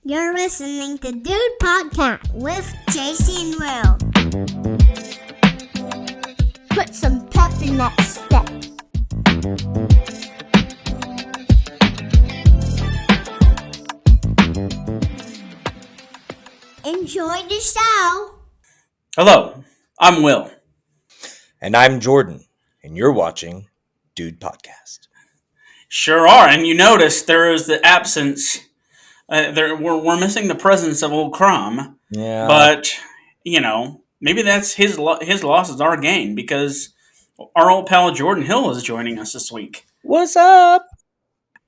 You're listening to Dude Podcast with JC and Will. Put some pep in that step. Enjoy the show. Hello, I'm Will. And I'm Jordan, and you're watching Dude Podcast. Sure are, and you notice there is the absence. We're missing the presence of old Crum, Yeah. but maybe that's his loss is our gain because our old pal Jordan Hill is joining us this week. What's up?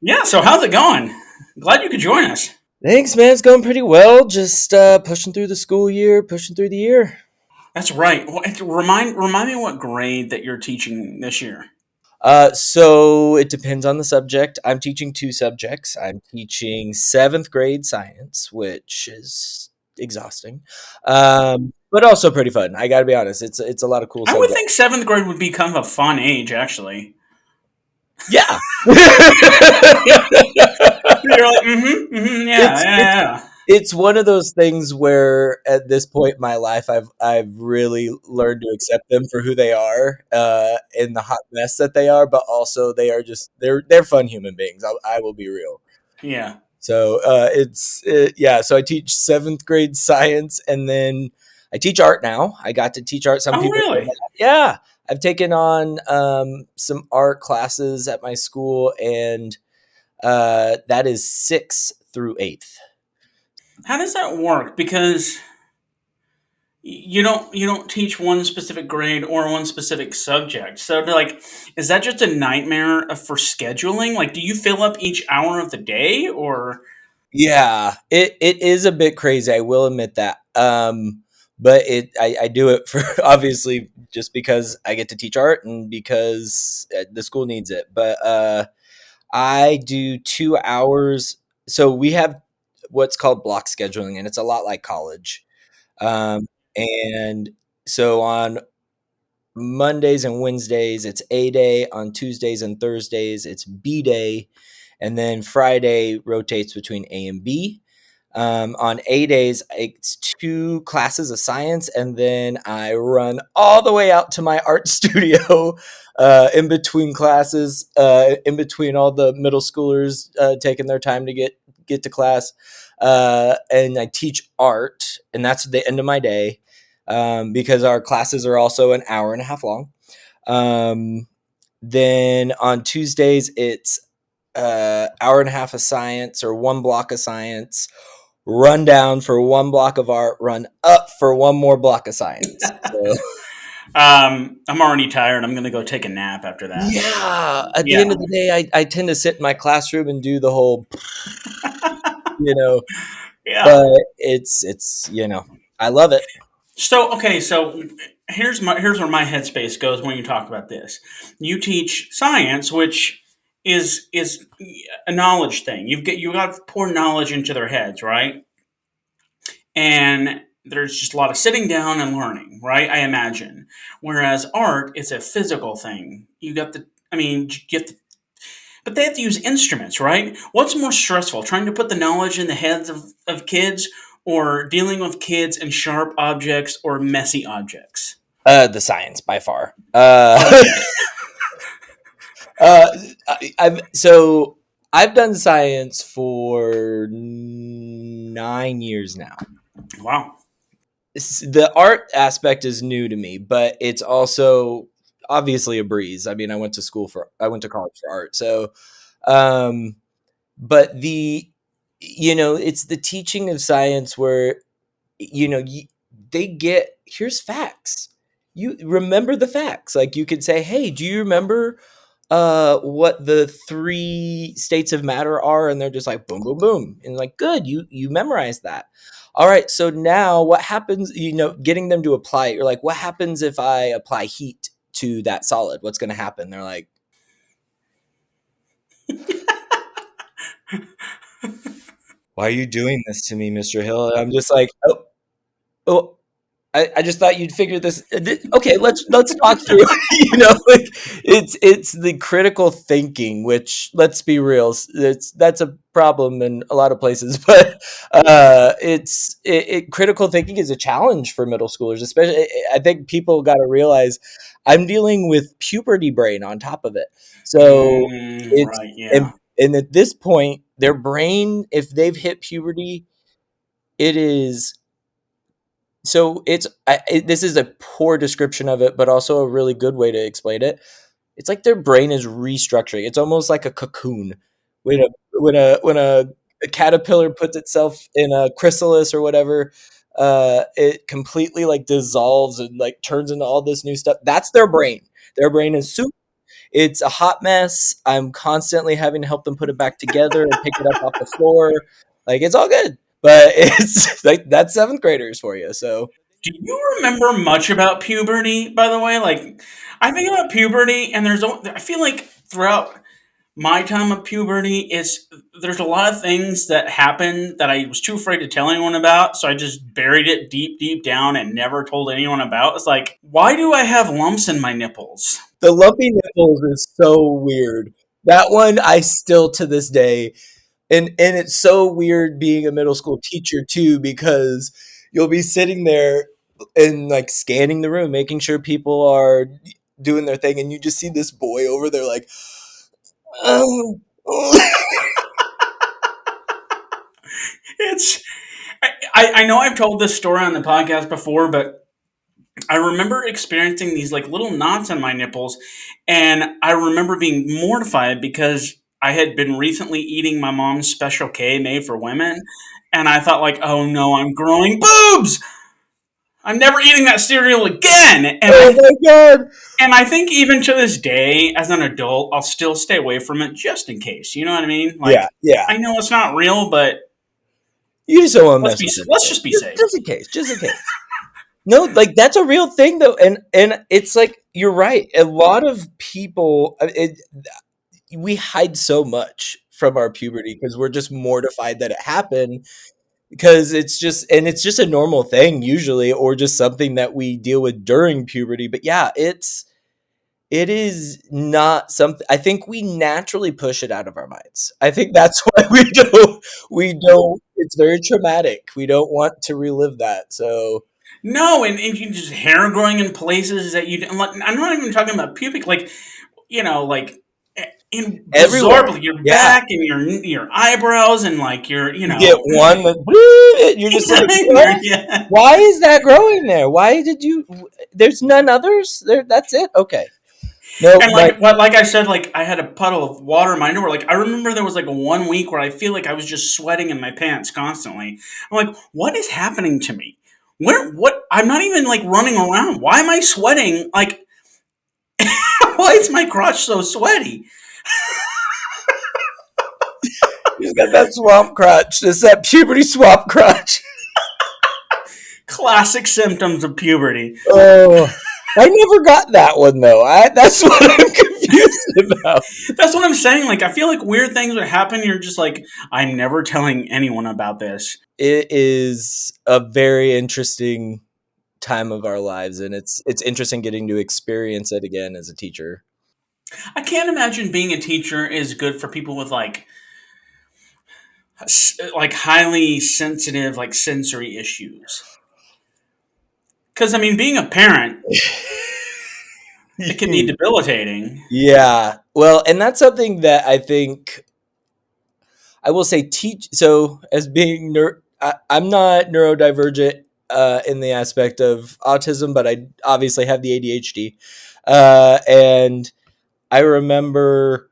Yeah, so how's it going? Glad you could join us. Thanks, man. It's going pretty well. Just pushing through the school year, pushing through the year. That's right. Remind me what grade that you're teaching this year. So it depends on the subject. I'm teaching two subjects. I'm teaching 7th grade science, which is exhausting, but also pretty fun. I got to be honest. It's a lot of cool I would subjects. think seventh grade would be kind of a fun age, actually. Yeah. You're like, yeah. It's one of those things where at this point in my life I've really learned to accept them for who they are, and the hot mess that they are, but also they're fun human beings. I will be real. Yeah. So yeah. So I teach 7th grade science, and then I teach art now. I got to teach art. Some Oh, people, really? yeah. I've taken on some art classes at my school, and that is 6th through 8th. How does that work? Because you don't teach one specific grade or one specific subject. So like, is that just a nightmare for scheduling? Like, do you fill up each hour of the day or? Yeah, it is a bit crazy. I will admit that. But I do it for obviously just because I get to teach art and because the school needs it. But I do 2 hours. So we have what's called block scheduling, and it's a lot like college. And so on Mondays and Wednesdays, it's A day. On Tuesdays and Thursdays, it's B day. And then Friday rotates between A and B. On A days, it's 2 classes of science, and then I run all the way out to my art studio in between classes, in between all the middle schoolers taking their time to get to class. And I teach art, and that's the end of my day because our classes are also an hour and a half long. Then on Tuesdays, it's hour and a half of science or one block of science, run down for one block of art, run up for one more block of science. So, I'm already tired. I'm going to go take a nap after that. yeah, at the Yeah. end of the day, I tend to sit in my classroom and do the whole, you know, Yeah. but it's I love it. So here's where my headspace goes when you talk about this. You teach science, which is a knowledge thing. You got to pour knowledge into their heads, right? And there's just a lot of sitting down and learning, right? I imagine. Whereas art is a physical thing. You have to, but they have to use instruments, right? What's more stressful, trying to put the knowledge in the heads of kids or dealing with kids and sharp objects or messy objects? The science by far. Oh, yeah. Uh, I've done science for 9 years now. Wow. The art aspect is new to me, but it's also obviously a breeze. I mean, I went to college for art. So, um, but it's the teaching of science where, they get, here's facts. You remember the facts. Like you could say, hey, do you remember what the 3 states of matter are? And they're just like boom boom boom, and like, good, you memorized that. All right, so now what happens, getting them to apply it. You're like, what happens if I apply heat to that solid? What's going to happen? They're like, why are you doing this to me, Mr. Hill? And I'm just like, oh, I just thought you'd figure this. Okay, let's talk through. Like it's the critical thinking, which let's be real, that's a problem in a lot of places. But critical thinking is a challenge for middle schoolers, especially. I think people got to realize I'm dealing with puberty brain on top of it, so it's Right, and yeah. and at this point, their brain, if they've hit puberty, it is so this is a poor description of it, but also a really good way to explain it. It's like their brain is restructuring. It's almost like a cocoon. When a caterpillar puts itself in a chrysalis or whatever, it completely like dissolves and like turns into all this new stuff. That's their brain. Their brain is soup. It's a hot mess. I'm constantly having to help them put it back together and pick it up off the floor. Like it's all good, but it's like that's seventh graders for you. So Do you remember much about puberty, by the way? Like, I think about puberty, and I feel like throughout my time of puberty, there's a lot of things that happened that I was too afraid to tell anyone about, so I just buried it deep, deep down and never told anyone about. It's like, why do I have lumps in my nipples? the lumpy nipples is so weird. That one I still to this day, and it's so weird being a middle school teacher too, because you'll be sitting there and like scanning the room, making sure people are doing their thing, and you just see this boy over there like, oh, It's I know I've told this story on the podcast before, but I remember experiencing these like little knots on my nipples, and I remember being mortified because I had been recently eating my mom's Special K made for women, and I thought like, oh no, I'm growing boobs. I'm never eating that cereal again. oh my god. And I think even to this day, as an adult, I'll still stay away from it just in case. You know what I mean? Yeah, Like, yeah. I know it's not real, but You just don't want to mess with your let's boy. just be safe. Just in case. Just in case. No, like that's a real thing though, and it's like you're right. A lot of people, we hide so much from our puberty because we're just mortified that it happened. Because it's just a normal thing usually, or just something that we deal with during puberty. But yeah, it is not something. I think we naturally push it out of our minds. I think that's why we don't. It's very traumatic. We don't want to relive that. So No, and you just hair growing in places that you. I'm not even talking about pubic, like like in everywhere, bizarrely your yeah, back and your eyebrows and like your you get one that you're just like, what? yeah. Why is that growing there? Why did you? There's none others there. That's it. Okay. No, And but like I said, like I had a puddle of water in my underwear. Like I remember there was like 1 week where I feel like I was just sweating in my pants constantly. I'm like, what is happening to me? What? I'm not even like running around. Why am I sweating? Like, why is my crotch so sweaty? he's got that swamp crotch. It's that puberty swamp crotch. Classic symptoms of puberty. Oh, I never got that one though. That's what I'm confused about. That's what I'm saying. Like I feel like weird things would happen. You're just like, I'm never telling anyone about this. It is a very interesting time of our lives, and it's interesting getting to experience it again as a teacher. I can't imagine being a teacher is good for people with like highly sensitive like sensory issues. Because I mean, being a parent, it can be debilitating. Yeah. Well, and that's something that I think I will say teach. So, as being I'm not neurodivergent in the aspect of autism, but I obviously have the ADHD. And I remember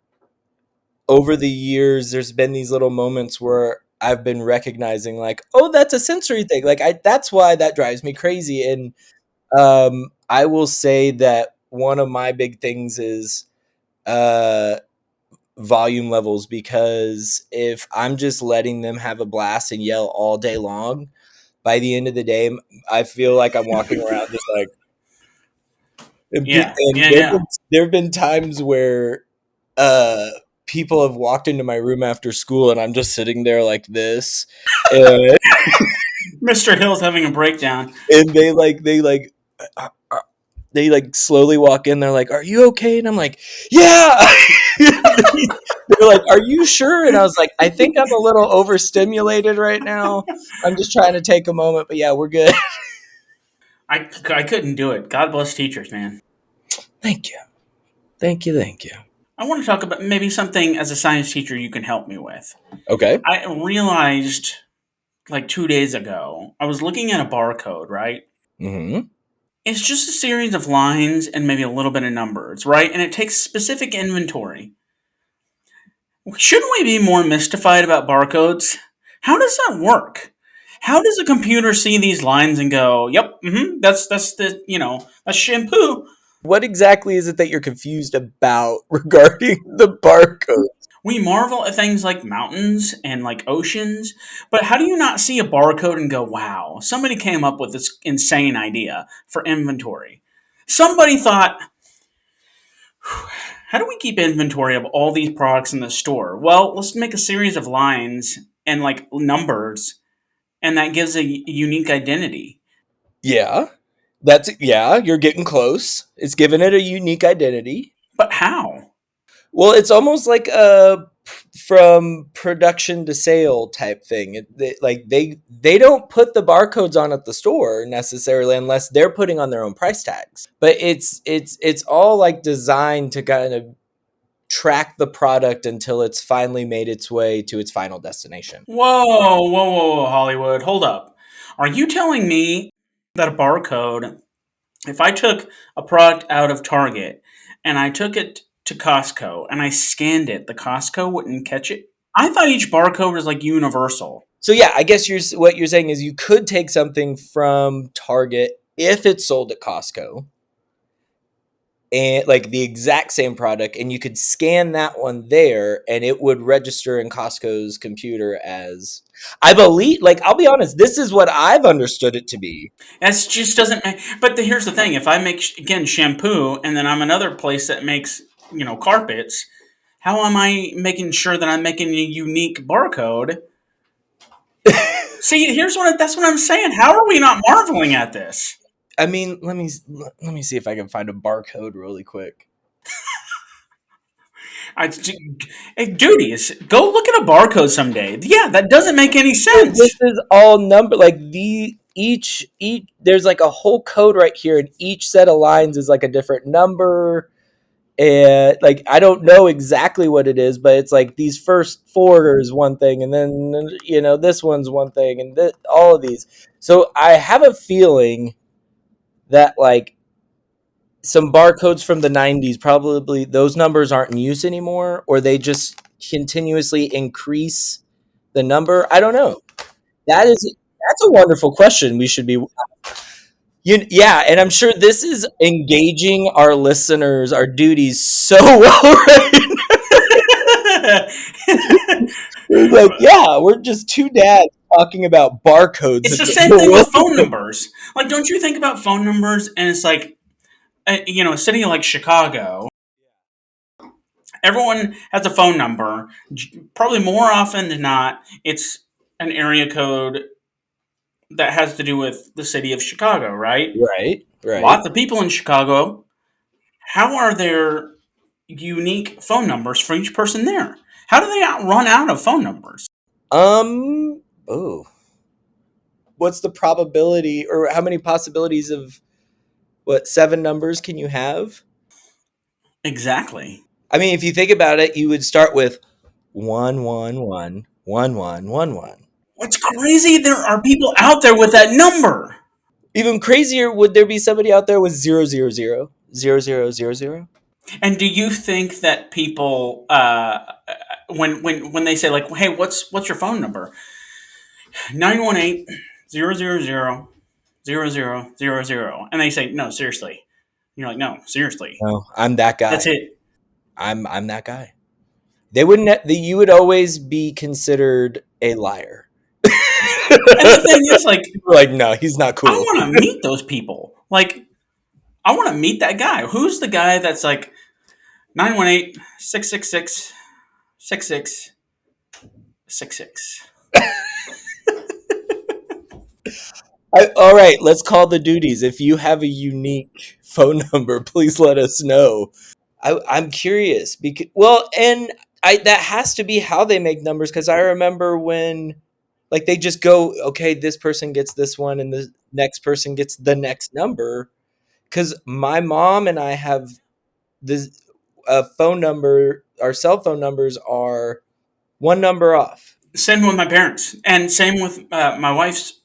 over the years, there's been these little moments where I've been recognizing, like, oh, that's a sensory thing. Like, that's why that drives me crazy. And I will say that one of my big things is uh, volume levels, because if I'm just letting them have a blast and yell all day long, by the end of the day, I feel like I'm walking around just like, Yeah, and yeah, yeah. there have been times where uh, people have walked into my room after school and I'm just sitting there like this. And Mr. Hill's having a breakdown. and uh, uh, they like slowly walk in. They're like, "Are you okay?" And I'm like, "Yeah." They're like, "Are you sure?" And I was like, "I think I'm a little overstimulated right now. I'm just trying to take a moment, but yeah, we're good." I couldn't do it. God bless teachers, man. Thank you, thank you, thank you. I want to talk about maybe something as a science teacher you can help me with. Okay. I realized like 2 days ago, I was looking at a barcode, right? Mm-hmm. It's just a series of lines and maybe a little bit of numbers, right? And it takes specific inventory. Shouldn't we be more mystified about barcodes? How does that work? How does a computer see these lines and go, "Yep, that's the that's shampoo." What exactly is it that you're confused about regarding the barcode? We marvel at things like mountains and like oceans, but how do you not see a barcode and go, "Wow, somebody came up with this insane idea for inventory"? Somebody thought, how do we keep inventory of all these products in the store? Well, let's make a series of lines and like numbers, and that gives a unique identity. Yeah, yeah. You're getting close. It's giving it a unique identity. But how? Well, it's almost like a from production to sale type thing. They don't put the barcodes on at the store necessarily unless they're putting on their own price tags. But it's all like designed to kind of track the product until it's finally made its way to its final destination. Whoa, Hollywood, hold up. Are you telling me that a barcode, if I took a product out of Target and I took it to Costco and I scanned it, the Costco wouldn't catch it? I thought each barcode was like universal. So yeah, I guess what you're saying is you could take something from Target if it's sold at Costco and like the exact same product, and you could scan that one there and it would register in Costco's computer as, I believe, like, I'll be honest, this is what I've understood it to be. That just doesn't make. But here's the thing: if I make again shampoo, and then I'm another place that makes carpets, how am I making sure that I'm making a unique barcode? See, that's what I'm saying. How are we not marveling at this? I mean, let me see if I can find a barcode really quick. I, hey, duties, go look at a barcode someday. Yeah, that doesn't make any This sense. is all number, like the each there's like a whole code right here, and each set of lines is like a different number. And like I don't know exactly what it is, but it's like these first four is one thing, and then this one's one thing, and all of these. So I have a feeling that like some barcodes from the 90s, probably those numbers aren't in use anymore, or they just continuously increase the number. I don't know. That's a wonderful question. We should be yeah, and I'm sure this is engaging our listeners, our duties so well right. Like, yeah, we're just two dads talking about barcodes It's and the the same thing with phone world. numbers. Like, don't you think about phone numbers? And it's like, a city like Chicago, everyone has a phone number. Probably more often than not, it's an area code that has to do with the city of Chicago, right? Right, right. Lots of people in Chicago. How are there unique phone numbers for each person there? How do they run out of phone numbers? Oh, what's the probability, or how many possibilities of what seven numbers can you have? Exactly. I mean, if you think about it, you would start with 1111111. What's crazy? There are people out there with that number. Even crazier, would there be somebody out there with 0000000? And do you think that people, when they say like, "Hey, what's your phone number?" 918 000 0000, and they say, "No, seriously." And you're like, "No, seriously, No, I'm that that's guy. it." I'm that guy. They wouldn't. You would always be considered a liar. And the thing is, like, Like, no, he's not I cool. want to meet those people. Like, I want to meet that guy. Who's the guy that's like 918 666 6666? All right, let's call the duties. If you have a unique phone number, please let us know. I'm curious because and that has to be how they make numbers because I remember when like they just go, okay, this person gets this one and the next person gets the next number. Because my mom and I have this phone number. Our cell phone numbers are one number off. Same with my parents, and same with my wife's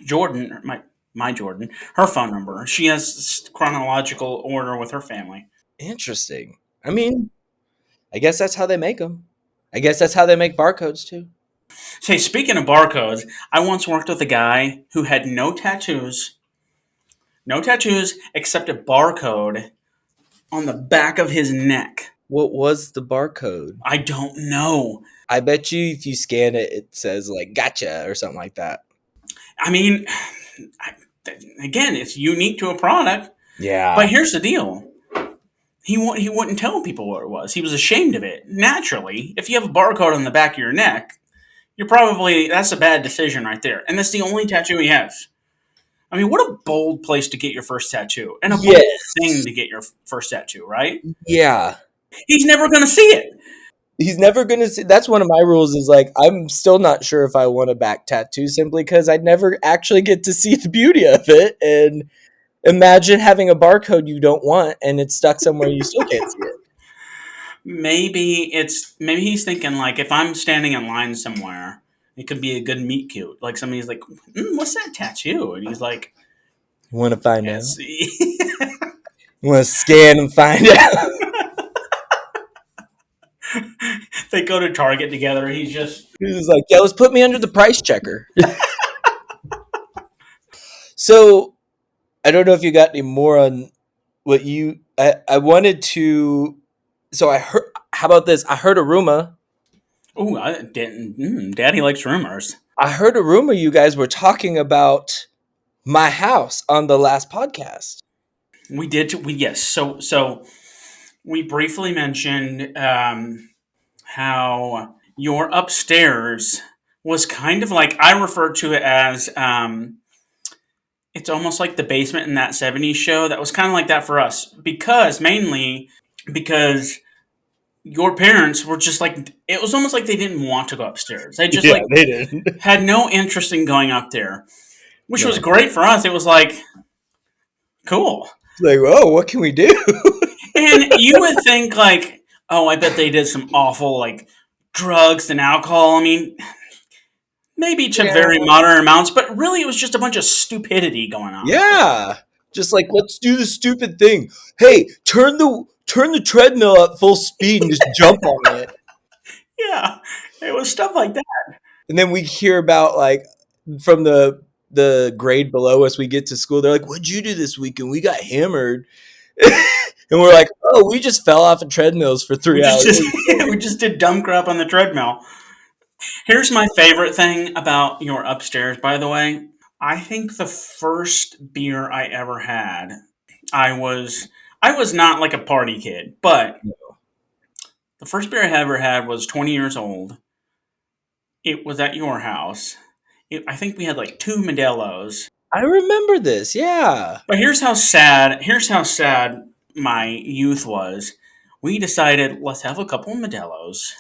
Jordan, my Jordan, her phone number. She has chronological order with her family. Interesting. I mean, I guess that's how they make them. I guess that's how they make barcodes too. Say, speaking of barcodes, I once worked with a guy who had no tattoos except a barcode on the back of his neck. What was the barcode? I don't know. I bet you if you scan it, it says like "gotcha" or something like that. I mean, I, again, it's unique to a product. Yeah. But here's the deal. He wouldn't tell people what it was. He was ashamed of it. Naturally, if you have a barcode on the back of your neck, that's a bad decision right there. And that's the only tattoo he has. I mean, what a bold place to get your first tattoo. And a bold thing Yes. to get your first tattoo, right? Yeah. He's never going to see it. He's never going to see. That's one of my rules is like, I'm still not sure if I want a back tattoo simply because I'd never actually get to see the beauty of it. And imagine having a barcode you don't want and it's stuck somewhere you still can't see it. Maybe he's thinking like if I'm standing in line somewhere, it could be a good meet cute. Like somebody's like, "What's that tattoo?" And he's like, You want to find out? "SE." You want to scan and find out? They go to Target together. He's just He's like, yeah, let's put me under the price checker. So I don't know if you got any more on what I wanted to. So I heard. How about this? I heard a rumor. Daddy likes rumors. I heard a rumor you guys were talking about my house on the last podcast. We did. Yes. So we briefly mentioned how your upstairs was kind of like I referred to it as. It's almost like the basement in that '70s show. That was kind of like that for us mainly because your parents were just like it was almost like they didn't want to go upstairs. They just they did. had no interest in going up there, which No. was great for us. It was like cool. Like, oh, what can we do? And you would think like, oh, I bet they did some awful like drugs and alcohol. I mean, maybe to very moderate amounts, but really it was just a bunch of stupidity going on. Yeah, just like let's do the stupid thing. Hey, turn the treadmill at full speed and just jump on it. Yeah, it was stuff like that. And then we hear about like from the grade below us, we get to school. They're like, "What'd you do this weekend? We got hammered." And we're like, "Oh, we just fell off of treadmills for 3 hours." We just did dumb crap on the treadmill. Here's my favorite thing about your upstairs, by the way. I think the first beer I ever had, I was not like a party kid, but the first beer I ever had was 20 years old. It was at your house. I think we had like 2 Modelo's. I remember this. Yeah. But here's how sad my youth was. We decided let's have a couple of Modelo's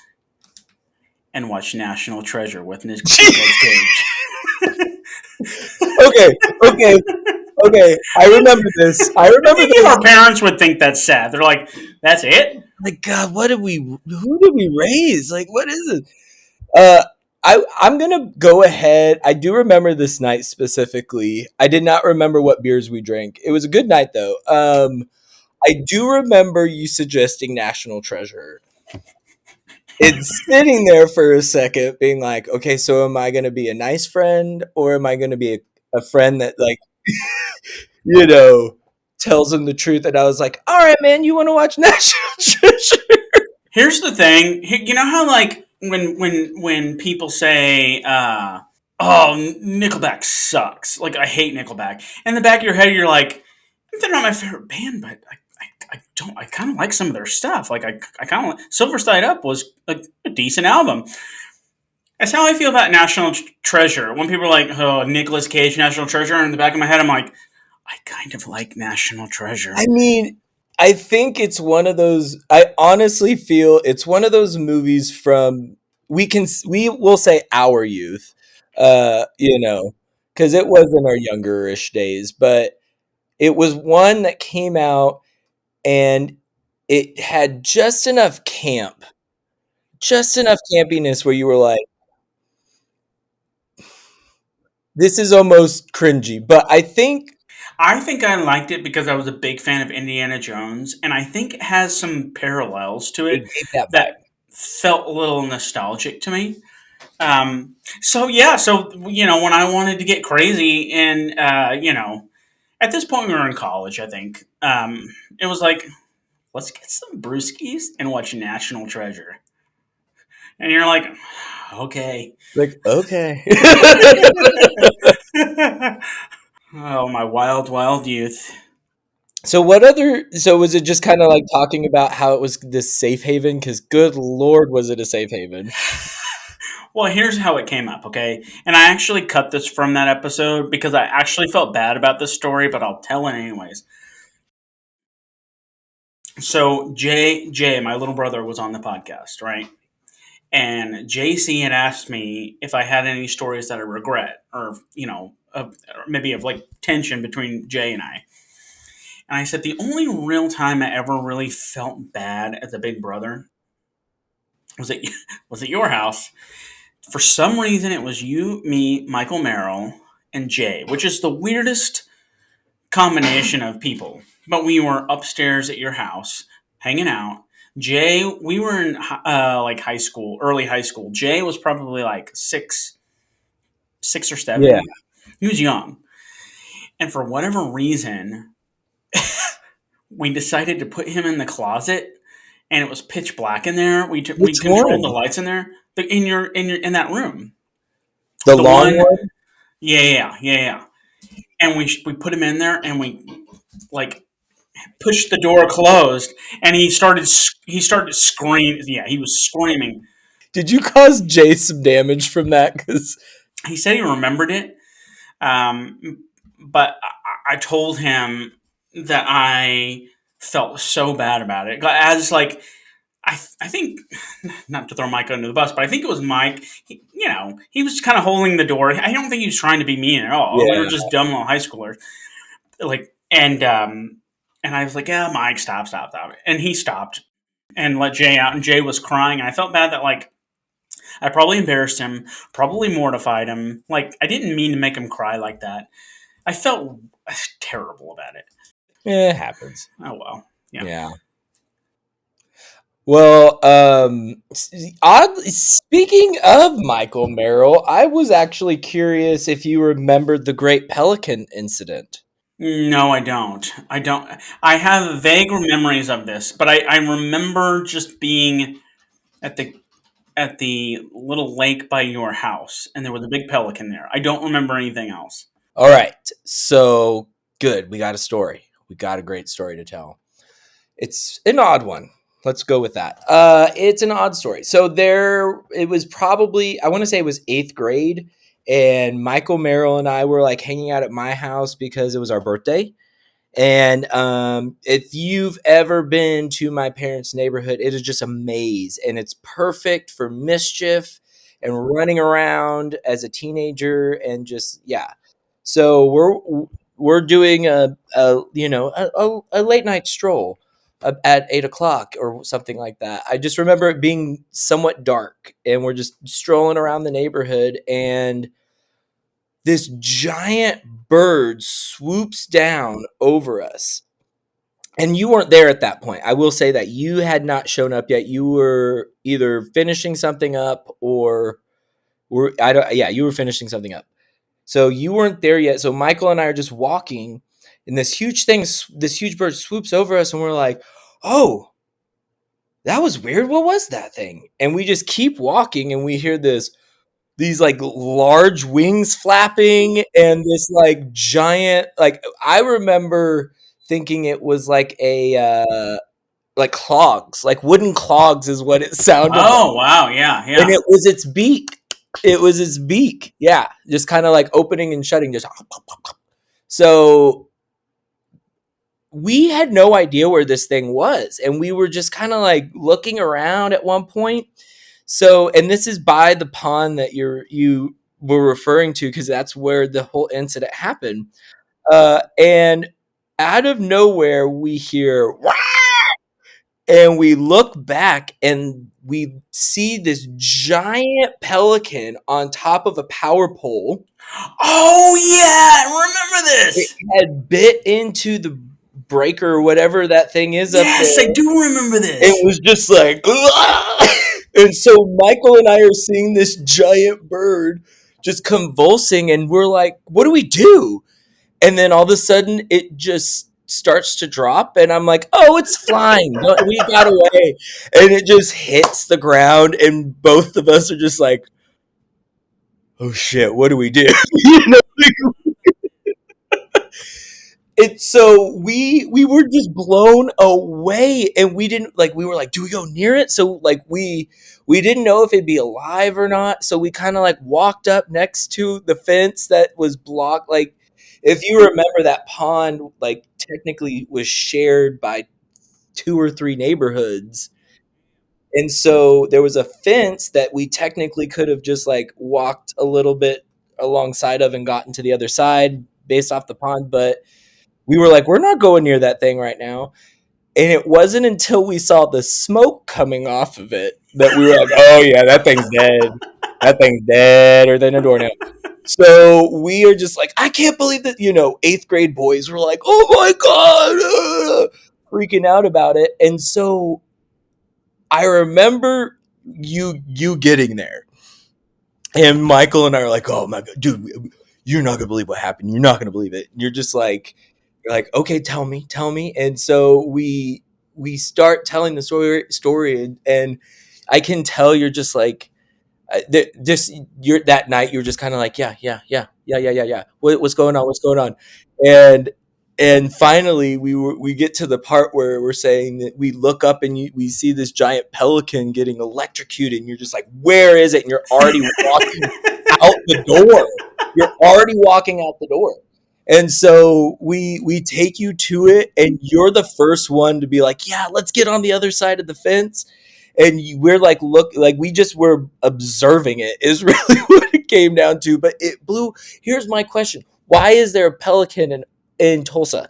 and watch National Treasure with Nicolas Cage. Okay. I remember this. Maybe our parents would think that's sad. They're like, "That's it." Like, God, who did we raise? Like, what is it? I'm gonna go ahead. I do remember this night specifically. I did not remember what beers we drank. It was a good night though. I do remember you suggesting National Treasure. It's sitting there for a second, being like, okay, so am I gonna be a nice friend or am I gonna be a friend that like, tells him the truth? And I was like, all right, man, you want to watch National Treasure? Here's the thing. You know how like when people say, "Oh, Nickelback sucks," like I hate Nickelback. In the back of your head, you're like, "They're not my favorite band, but I don't. I kind of like some of their stuff. Like I kind of Silver Side Up was a decent album." That's how I feel about National Treasure. When people are like, "Oh, Nicolas Cage, National Treasure," in the back of my head, I'm like, I kind of like National Treasure. I mean, I think it's one of those. I honestly feel it's one of those movies from we will say our youth, because it was in our youngerish days, but it was one that came out and it had just enough campiness where you were like, this is almost cringy. But I think I think I liked it because I was a big fan of Indiana Jones, and I think it has some parallels to it it gave that that vibe. felt a little nostalgic to me. So yeah, so when I wanted to get crazy, and at this point we were in college, I think it was like, let's get some brewskis and watch National Treasure, and you're like, okay. Like, okay. Oh, my wild, wild youth. So was it just kind of like talking about how it was this safe haven? Because good Lord, was it a safe haven? Well, here's how it came up, okay? And I actually cut this from that episode because I actually felt bad about this story, but I'll tell it anyways. So Jay, my little brother, was on the podcast, right? And JC had asked me if I had any stories that I regret, or maybe of like tension between Jay and I. And I said the only real time I ever really felt bad as a big brother was at was at your house. For some reason, it was you, me, Michael Merrill, and Jay, which is the weirdest combination of people. But we were upstairs at your house hanging out. Jay, we were in like high school, early high school. Jay was probably like six or Yeah. seven. He was young, and for whatever reason, we decided to put him in the closet, and it was pitch black in there. We Which controlled the one? lights in there, in that room. The The long one, one? yeah. And we put him in there, and we like pushed the door closed, and he started screaming. Yeah, he was screaming. Did you cause Jay some damage from that? Because He said he remembered it, but I told him that I felt so bad about it. As like I think, not to throw Mike under the bus, but I think it was Mike. He was kind of holding the door. I don't think he was trying to be mean at all. We were yeah, just dumb little high schoolers. Like and I was like, yeah, Mike, stop, and he stopped and let Jay out, and Jay was crying, and I felt bad that like I probably embarrassed him, probably mortified him. Like I didn't mean to make him cry like that. I felt terrible about it. it happens. Oh well, yeah. Yeah. Well, oddly, speaking of Michael Merrill, I was actually curious if you remembered the Great Pelican incident. No, I don't. I don't. I have vague memories of this, but I remember just being at the little lake by your house, and there was a big pelican there. I don't remember anything else. All right. So good. We got a story. We got a great story to tell. It's an odd one. Let's go with that. It's an odd story. So it was probably, I want to say it was eighth grade, and Michael Merrill and I were like hanging out at my house because it was our birthday. And if you've ever been to my parents' neighborhood, it is just a maze, and it's perfect for mischief and running around as a teenager, and just yeah. So we're doing a late night stroll at 8 o'clock or something like that. I just remember it being somewhat dark, and we're just strolling around the neighborhood, and this giant bird swoops down over us. And you weren't there at that point. I will say that you had not shown up yet. You were either finishing something up or you were finishing something up. So you weren't there yet. So Michael and I are just walking, and this huge bird swoops over us, and we're like, "Oh, that was weird. What was that thing?" And we just keep walking, and we hear these like large wings flapping, and this like giant, like I remember thinking it was like a like clogs, like wooden clogs is what it sounded like. Oh wow, yeah, And yeah. it was its beak. It was its beak. Yeah, just kind of like opening and shutting. Just so we had no idea where this thing was, and we were just kind of like looking around at one point. So, and this is by the pond that you were referring to because that's where the whole incident happened. And out of nowhere, we hear "Wah!" And we look back and we see this giant pelican on top of a power pole. Oh yeah, I remember It this. had bit into the breaker or whatever that thing is up there. Yes, I do remember It this. was just like, and so Michael and I are seeing this giant bird just convulsing, and we're like, what do we do? And then all of a sudden, it just starts to drop, and I'm like, oh, it's flying. We got away. And it just hits the ground, and both of us are just like, oh shit, what do we do? You know, it's so we were just blown away, and we didn't like we were like, do we go near it? So like we didn't know if it'd be alive or not, so we kind of like walked up next to the fence that was blocked. Like, if you remember, that pond like technically was shared by two or three neighborhoods, and so there was a fence that we technically could have just like walked a little bit alongside of and gotten to the other side based off the pond, but we were like, we're not going near that thing right now. And it wasn't until we saw the smoke coming off of it that we were like, oh yeah, that thing's dead. That thing's deader than a doornail. So we are just like, I can't believe that, eighth grade boys were like, oh my God, freaking out about it. And so I remember you getting there. And Michael and I are like, oh my God, dude, you're not gonna believe what happened. You're not gonna believe it. And you're like, okay, tell me. And so we start telling the story, and I can tell you're just like, this you're that night you're just kind of like, yeah. What's going on? What's going on? And and finally we get to the part where we're saying that we look up and we see this giant pelican getting electrocuted, and you're just like, where is it? And you're already walking out the door. You're already walking out the door. And so we take you to it, and you're the first one to be like, yeah, let's get on the other side of the fence. And we're like, look, like we just were observing it is really what it came down to. But it blew. Here's my question: why is there a pelican in Tulsa?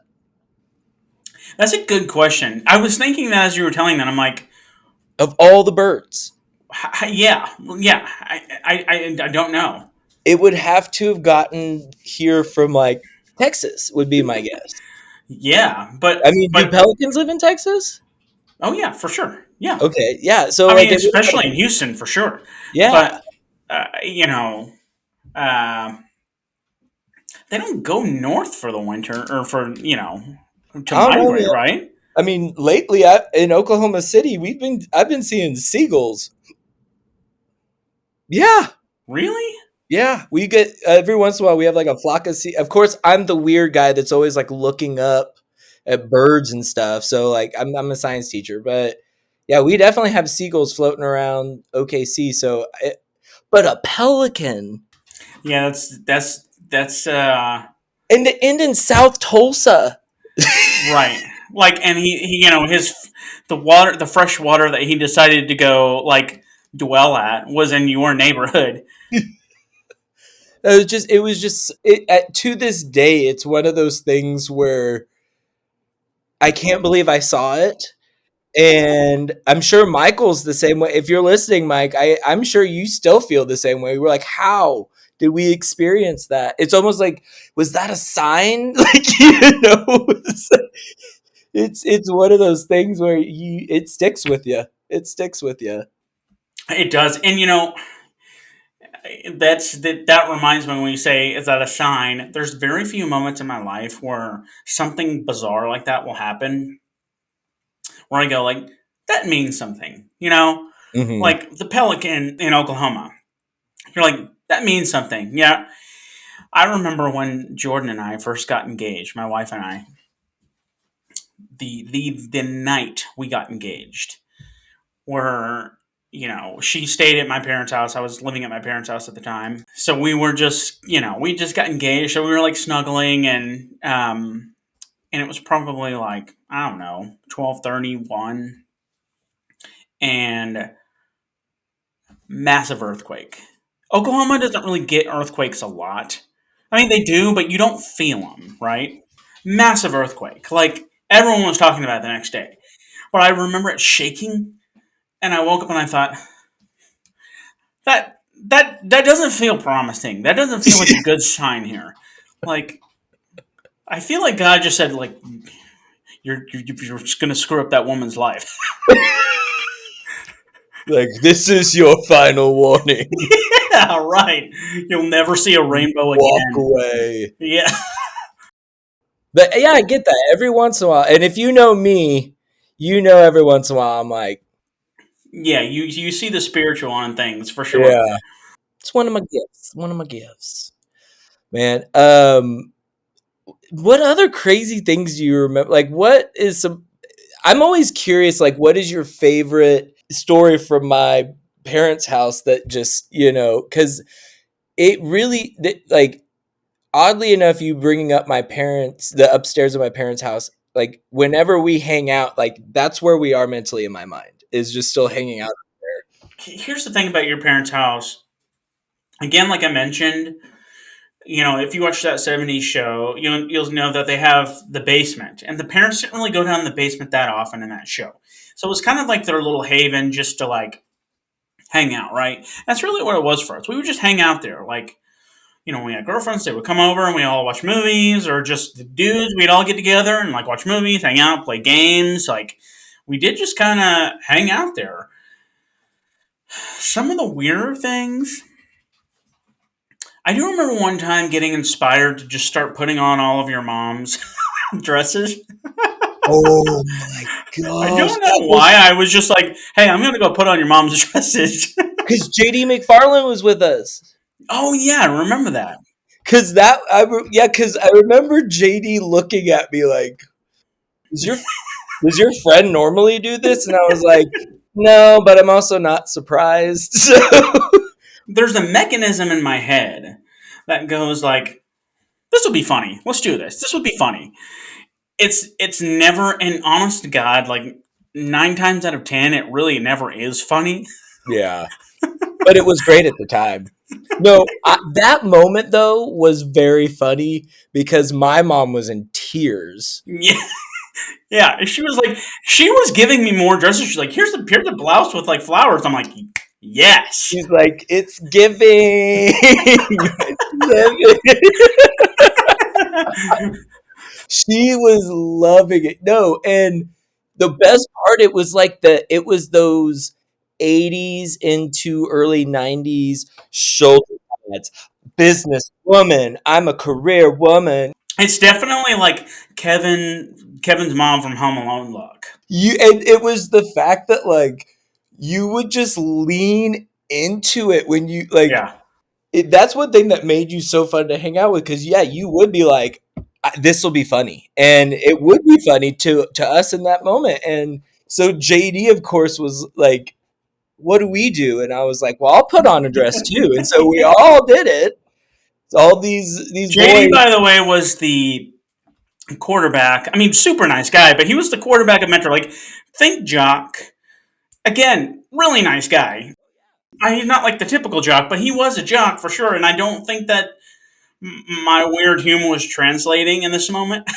That's a good question. I was thinking that as you were telling that, I'm like, Of all the birds, yeah, yeah. I don't know. it would have to have gotten here from like Texas, would be my guess. Yeah, I mean, do pelicans live in Texas? oh yeah, for sure. Yeah, Okay, yeah. So I like, mean, it would especially have, in Houston, for sure. yeah. But you know, uh, they don't go north for the winter or for to I don't know, migrate, man. right? I mean, lately in Oklahoma City, I've been seeing seagulls. Yeah, Really? yeah. We get every once in a while we have like a flock of sea. Of course, I'm the weird guy that's always like looking up at birds and stuff. So like, I'm a science teacher, but yeah, we definitely have seagulls floating around OKC. But a pelican Yeah, that's and in South Tulsa. right. Like, and he his the fresh water that he decided to go like dwell at was in your neighborhood. To this day, it's one of those things where I can't believe I saw it. And I'm sure Michael's the same way. If you're listening, Mike, I'm sure you still feel the same way. We're like, how did we experience that? It's almost like, was that a sign? Like, it's one of those things where it sticks with you. It sticks with you. It does, and that reminds me when you say is that a sign. There's very few moments in my life where something bizarre like that will happen, where I go like that means something. Hmm. Like the Pelican in Oklahoma. You're like that means something. Yeah, I remember when Jordan and I first got engaged. My wife and I, the night we got engaged, where she stayed at my parents' house. I was living at my parents' house at the time. So we were just, we just got engaged. So we were like snuggling and it was probably like, I don't know, 12:31 and massive earthquake. Oklahoma doesn't really get earthquakes a lot. I mean, they do, but you don't feel them, right? Massive earthquake. Like everyone was talking about it the next day. But I remember it shaking and I woke up and I thought, that doesn't feel promising. That doesn't feel like a good sign here. Like I feel like God just said like you're just gonna screw up that woman's life. Like, this is your final warning. Yeah, right. You'll never see a rainbow Walk again. away. Yeah. But yeah, I get that every once in a while. And if you know me, every once in a while I'm like, Yeah, you see the spiritual on things for sure. yeah, it's one of my gifts. One of my gifts, man. What other crazy things do you remember? Like, what is some? I'm always curious. Like, what is your favorite story from my parents' house that just because it really like oddly enough, you bringing up the upstairs of my parents' house, like whenever we hang out, like that's where we are mentally in my mind is just still hanging out there. Here's the thing about your parents' house. Again, like I mentioned, if you watch that '70s show, you'll know that they have the basement, and the parents didn't really go down in the basement that often in that show. So it was kind of like their little haven just to like hang out, right? That's really what it was for us. We would just hang out there, like we had girlfriends, they would come over and we all watch movies, or just the dudes, we'd all get together and like watch movies, hang out, play games. Like we did just kind of hang out there. Some of the weirder things, I do remember one time getting inspired to just start putting on all of your mom's dresses. Oh my I gosh, don't know why. I was just like, hey, I'm going to go put on your mom's dresses. because JD McFarland was with us. Oh, yeah, I remember that. Because I remember JD looking at me like, does your friend normally do this? And I was like, no, but I'm also not surprised. So There's a mechanism in my head that goes like, this will be funny. Let's do this. This would be funny. It's never, and honest to God, like 9 times out of 10, it really never is funny. yeah, but it was great at the time. No, that moment though was very funny because my mom was in tears. Yeah, yeah. She was giving me more dresses. She's like, here's the blouse with like flowers. I'm like, yes. She's like, it's giving. It's giving. She was loving it. No, and the best part, it was those 80s into early 90s shoulder pads. Business woman. I'm a career woman. It's definitely like Kevin's mom from Home Alone look. And it was the fact that like you would just lean into it when you like Yeah. that's one thing that made you so fun to hang out with, because yeah, you would be like, this will be funny, and it would be funny to us in that moment. And so JD of course was like, what do we do? And I was like, well, I'll put on a dress too. And so we all did it. All these JD, boys. by the way, was the quarterback. I mean, super nice guy, but he was the quarterback of Metro. Like, think jock. Again, really nice guy. He's not like the typical jock, but he was a jock for sure. And I don't think that my weird humor was translating in this moment.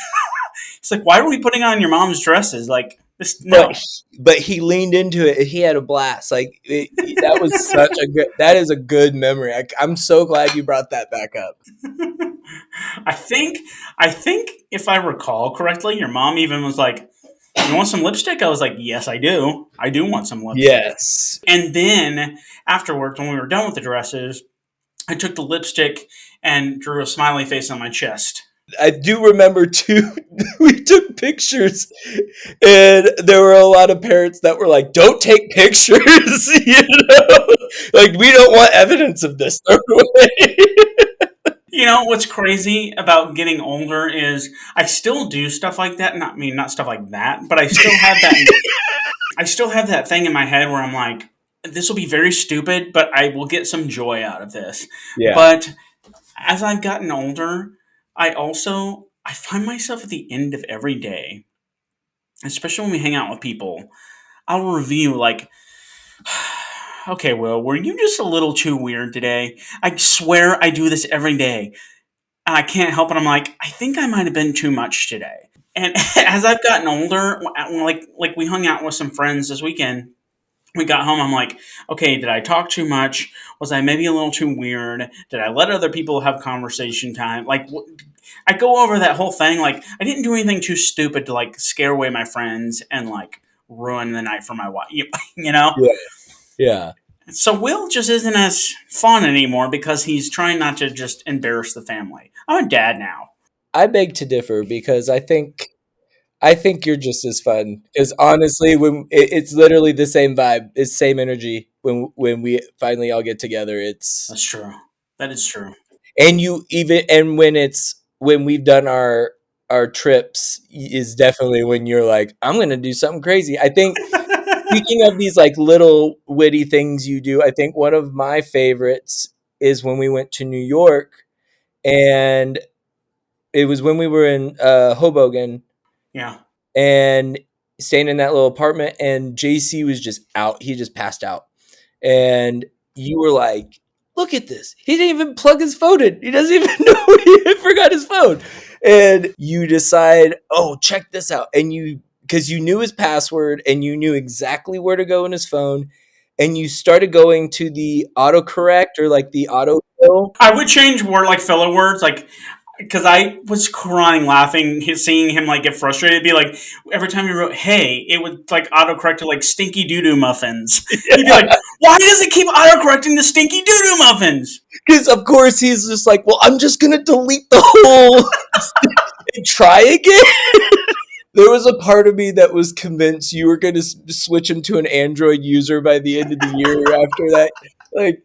It's like, why are we putting on your mom's dresses? Like, this, no. But he leaned into it. He had a blast. Like that was that is a good memory. I'm so glad you brought that back up. I think if I recall correctly, your mom even was like, you want some lipstick? I was like, yes, I do. I do want some lipstick. Yes. And then afterwards, when we were done with the dresses, I took the lipstick and drew a smiley face on my chest. I do remember too, we took pictures and there were a lot of parents that were like, don't take pictures, like we don't want evidence of this. What's crazy about getting older is I still do stuff like that. Not stuff like that, but I still have that. I still have that thing in my head where I'm like, this will be very stupid, but I will get some joy out of this. Yeah. But as I've gotten older, I find myself at the end of every day, especially when we hang out with people, I'll review like, okay, Will, were you just a little too weird today? I swear I do this every day, and I can't help it. I'm like, I think I might have been too much today. And as I've gotten older, like we hung out with some friends this weekend. We got home. I'm like, okay, did I talk too much? Was I maybe a little too weird? Did I let other people have conversation time? Like, I go over that whole thing. Like, I didn't do anything too stupid to like scare away my friends and like ruin the night for my wife. You know. Yeah. Yeah. So Will just isn't as fun anymore because he's trying not to just embarrass the family. I'm a dad now. I beg to differ because I think you're just as fun. Because honestly, when it's literally the same vibe, it's same energy. When we finally all get together, it's That's true. That is true. and you even and when we've done our trips is definitely when you're like, I'm gonna do something crazy. I think speaking of these like little witty things you do, I think one of my favorites is when we went to New York, and it was when we were in Hoboken Yeah. and staying in that little apartment, and JC was just out. He just passed out. And you were like, look at this. He didn't even plug his phone in. He doesn't even know he forgot his phone. And you decide, oh, check this out. And because you knew his password and you knew exactly where to go in his phone. And you started going to the autocorrect or like the autofill. I would change word like filler words, like because I was crying laughing, seeing him like get frustrated. It'd be like every time he wrote "Hey," it would like autocorrect to like "stinky doo doo muffins." He'd be like, "Why does it keep autocorrecting the stinky doo doo muffins?" Because, of course, he's just like, well, I'm just going to delete the whole and try again. There was a part of me that was convinced you were going to switch him to an Android user by the end of the year after that. Like,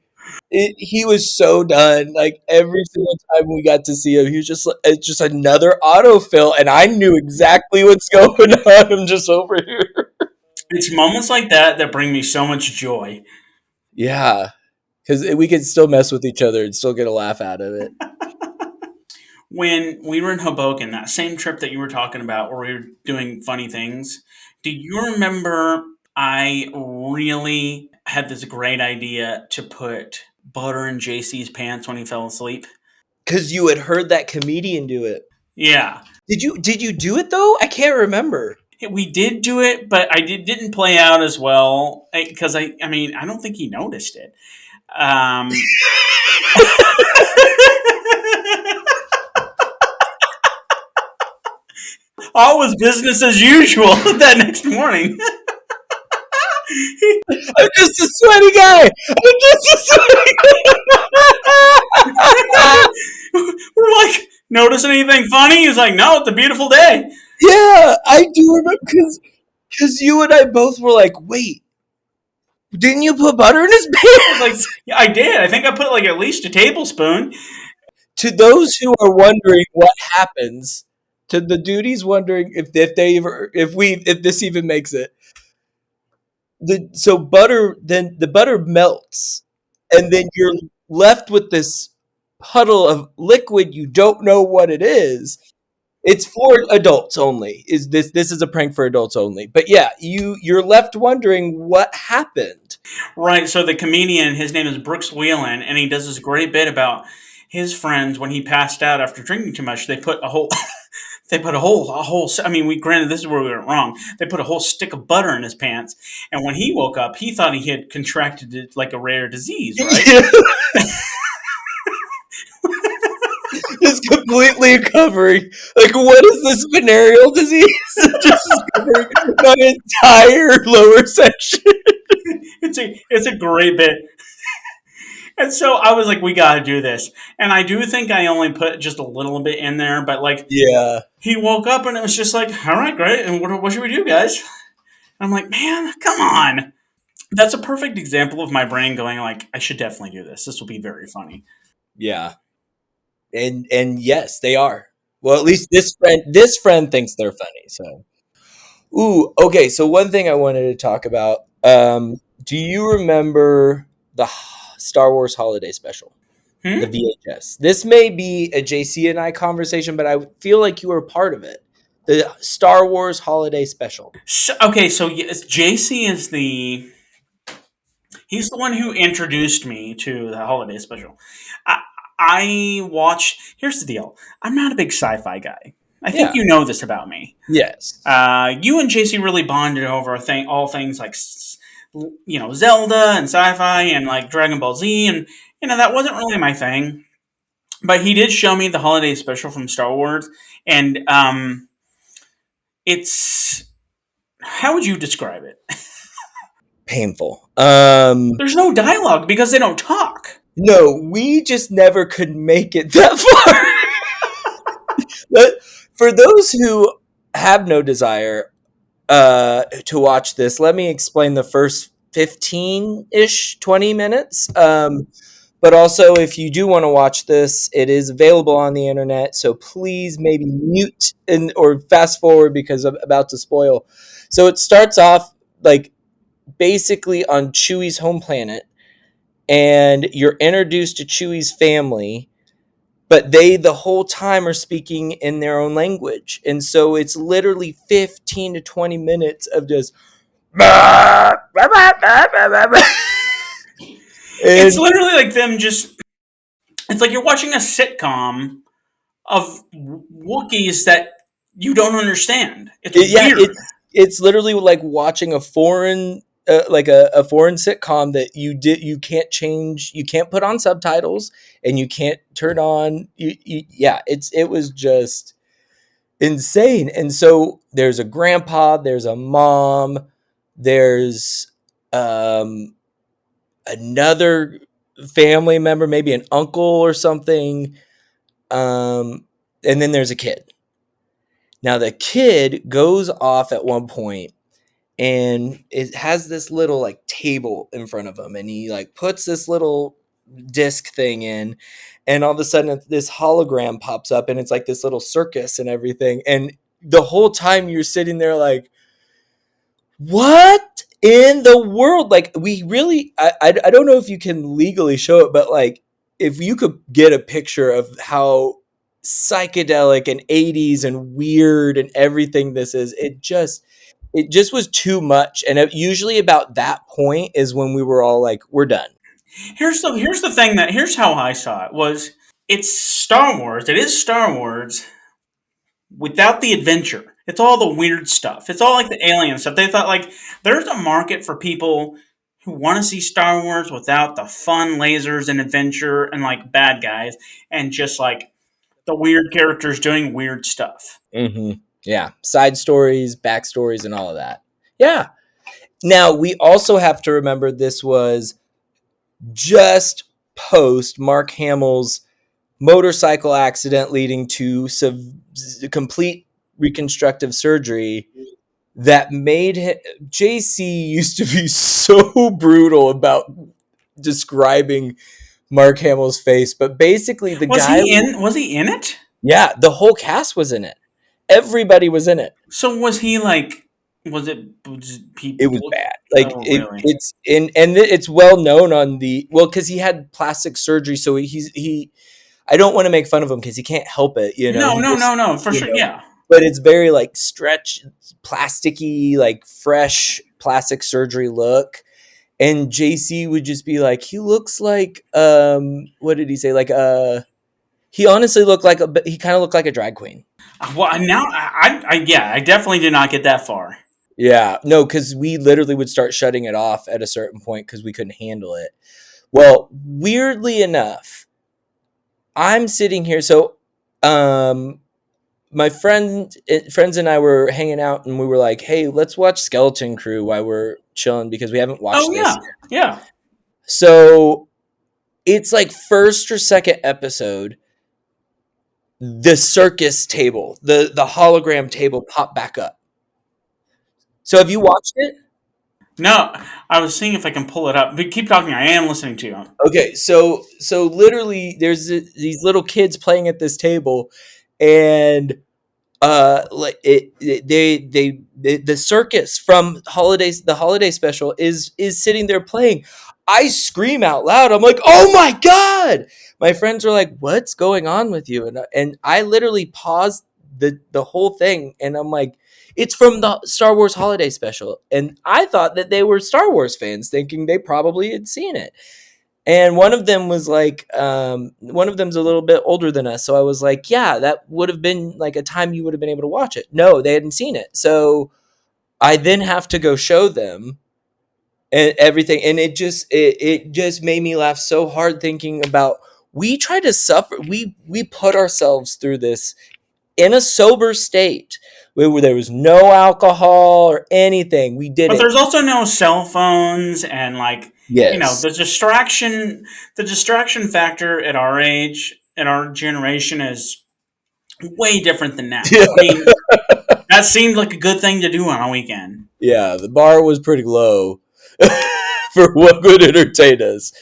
he was so done. Like, every single time we got to see him, he was just like, it's just another autofill, and I knew exactly what's going on. I'm just over here. It's moments like that that bring me so much joy. Yeah, because we could still mess with each other and still get a laugh out of it. When we were in Hoboken, that same trip that you were talking about, where we were doing funny things, do you remember? I really had this great idea to put butter in JC's pants when he fell asleep. Because you had heard that comedian do it. Yeah, Did you do it though? I can't remember. we did do it, but didn't play out as well because I mean, I don't think he noticed it. Um, all was business as usual that next morning. I'm just a sweaty guy. I'm just a sweaty guy. We're like, notice anything funny? He's like, no, it's a beautiful day. Yeah, I do remember because you and I both were like, wait, didn't you put butter in his I was like, pants? yeah, I did. I think I put like at least a tablespoon. To those who are wondering what happens, to the duties wondering if they ever if this even makes it. So butter, then the butter melts, and then you're left with this puddle of liquid you don't know what it is. It's for adults only. Is this is a prank for adults only? But yeah, you're left wondering what happened. Right. So the comedian, his name is Brooks Wheelan, and he does this great bit about his friends when he passed out after drinking too much. They put a whole, I mean, we granted this is where we went wrong. They put a whole stick of butter in his pants, and when he woke up, he thought he had contracted it like a rare disease. Right. Yeah. Just completely covering. Like, what is this venereal disease? Just covering my entire lower section. It's a great bit. And so I was like, we got to do this. And I do think I only put just a little bit in there, but like Yeah. he woke up and it was just like, all right, great. And what should we do, guys? And I'm like, man, come on. That's a perfect example of my brain going like, I should definitely do this. This will be very funny. Yeah. And yes, they are. Well, at least this friend thinks they're funny. So, ooh, okay. So one thing I wanted to talk about. Do you remember the Star Wars Holiday Special? The Hmm? VHS. This may be a JC and I conversation, but I feel like you were a part of it. The Star Wars Holiday Special. Okay, so yes, JC is he's the one who introduced me to the holiday special. I, I watched. Here's the deal. I'm not a big sci-fi guy. I think Yeah. you know this about me. Yes. You and JC really bonded over all things like Zelda and sci-fi and like Dragon Ball Z, and that wasn't really my thing. But he did show me the holiday special from Star Wars, and it's how would you describe it? Painful. There's no dialogue because they don't talk. No, we just never could make it that far. But for those who have no desire to watch this, let me explain the first 15-ish, 20 minutes. But also, if you do want to watch this, it is available on the internet. So please maybe mute or fast forward because I'm about to spoil. So it starts off like basically on Chewie's home planet, and you're introduced to Chewie's family, but they the whole time are speaking in their own language. And so it's literally 15 to 20 minutes of just It's and literally like them just. It's like you're watching a sitcom of Wookiees that you don't understand. It's yeah, weird. it's literally like watching a foreign like a foreign sitcom that you can't change, you can't put on subtitles, and you can't turn on yeah, it was just insane. And so there's a grandpa, there's a mom, there's um another family member, maybe an uncle or something, and then there's a kid. Now the kid goes off at one point, and it has this little like table in front of him, and he like puts this little disc thing in, and all of a sudden this hologram pops up, and it's like this little circus and everything. And the whole time you're sitting there like, what in the world? Like, we really, I don't know if you can legally show it, but like, if you could get a picture of how psychedelic and 80s and weird and everything this is, it just was too much. And usually about that point is when we were all like, we're done. Here's the thing that here's how I saw it was it's Star Wars. It is Star Wars without the adventure. It's all the weird stuff. It's all like the alien stuff. They thought like there's a market for people who want to see Star Wars without the fun lasers and adventure and like bad guys and just like the weird characters doing weird stuff. Mm-hmm. Yeah. Side stories, backstories, and all of that. Yeah. Now, we also have to remember this was just post Mark Hamill's motorcycle accident leading to complete reconstructive surgery that made him. JC used to be so brutal about describing Mark Hamill's face, but basically the guy, Was he in it? yeah, the whole cast was in it. Everybody was in it. So was he like? Was It was people? bad. Like Oh, really? it's in, and it's well known on the, well, because he had plastic surgery, so he. I don't want to make fun of him because he can't help it. No, He no, just, no, no, for sure. know, Yeah. but it's very like stretch, plasticky, like fresh plastic surgery look. And JC would just be like, he looks like, what did he say? Like, he honestly looked like he kind of looked like a drag queen. Well, now yeah, I definitely did not get that far. Yeah, no, because we literally would start shutting it off at a certain point because we couldn't handle it. Well, weirdly enough, I'm sitting here. So, my friends and I were hanging out, and we were like, "Hey, let's watch Skeleton Crew while we're chilling because we haven't watched Oh this yeah, yet." yeah. So it's like first or second episode, the circus table, the hologram table popped back up. So have you watched it? No, I was seeing if I can pull it up. But keep talking. I am listening to you. Okay, so literally, there's these little kids playing at this table, and like the circus from holidays, the holiday special is sitting there playing. I scream out loud. I'm like, oh my god! My friends are like, what's going on with you? And I literally paused the whole thing, and I'm like, it's from the Star Wars holiday special. And I thought that they were Star Wars fans, thinking they probably had seen it. And one of them was like, one of them's a little bit older than us. So I was like, yeah, that would have been like a time you would have been able to watch it. No, they hadn't seen it. So I then have to go show them and everything. And it just made me laugh so hard thinking about, we try to suffer. We put ourselves through this in a sober state where there was no alcohol or anything. We did But it. there's also no cell phones and like Yes. the distraction factor at our age, at our generation is way different than now. Yeah. I mean, that seemed like a good thing to do on a weekend. Yeah, the bar was pretty low for what would entertain us.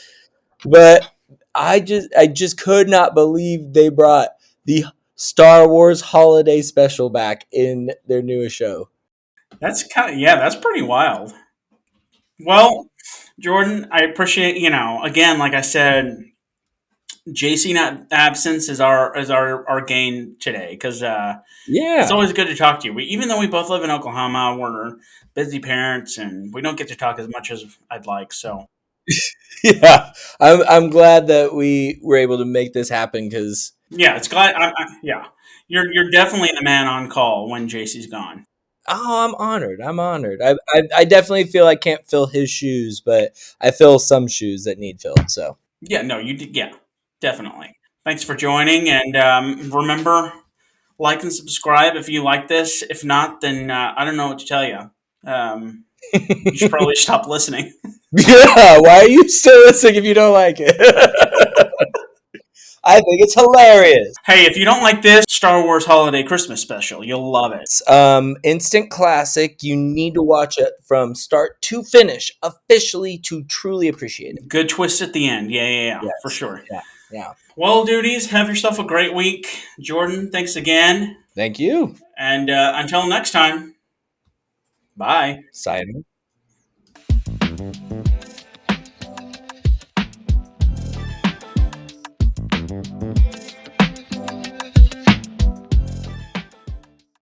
But I just could not believe they brought the Star Wars holiday special back in their newest show. That's pretty wild. Well, Jordan, I appreciate, again, like I said, JC not absence is our gain today because it's Yeah. always good to talk to you. Even though we both live in Oklahoma, we're busy parents and we don't get to talk as much as I'd like. So Yeah. I'm glad that we were able to make this happen because, yeah, it's glad. Yeah, you're definitely the man on call when JC's gone. oh, I'm honored. I'm honored. I definitely feel I can't fill his shoes, but I fill some shoes that need filled. So, Yeah, no, you did. Yeah, definitely. Thanks for joining, and remember, like and subscribe if you like this. If not, then I don't know what to tell you. You should probably stop listening. yeah, why are you still listening if you don't like it? I think it's hilarious. Hey, if you don't like this Star Wars Holiday Christmas special, you'll love it. Instant classic. You need to watch it from start to finish, officially, to truly appreciate it. Good twist at the end. Yeah, for Yes. sure. Yeah. Yeah. Well, duties, have yourself a great week. Jordan, thanks again. Thank you. And until next time, bye. Simon.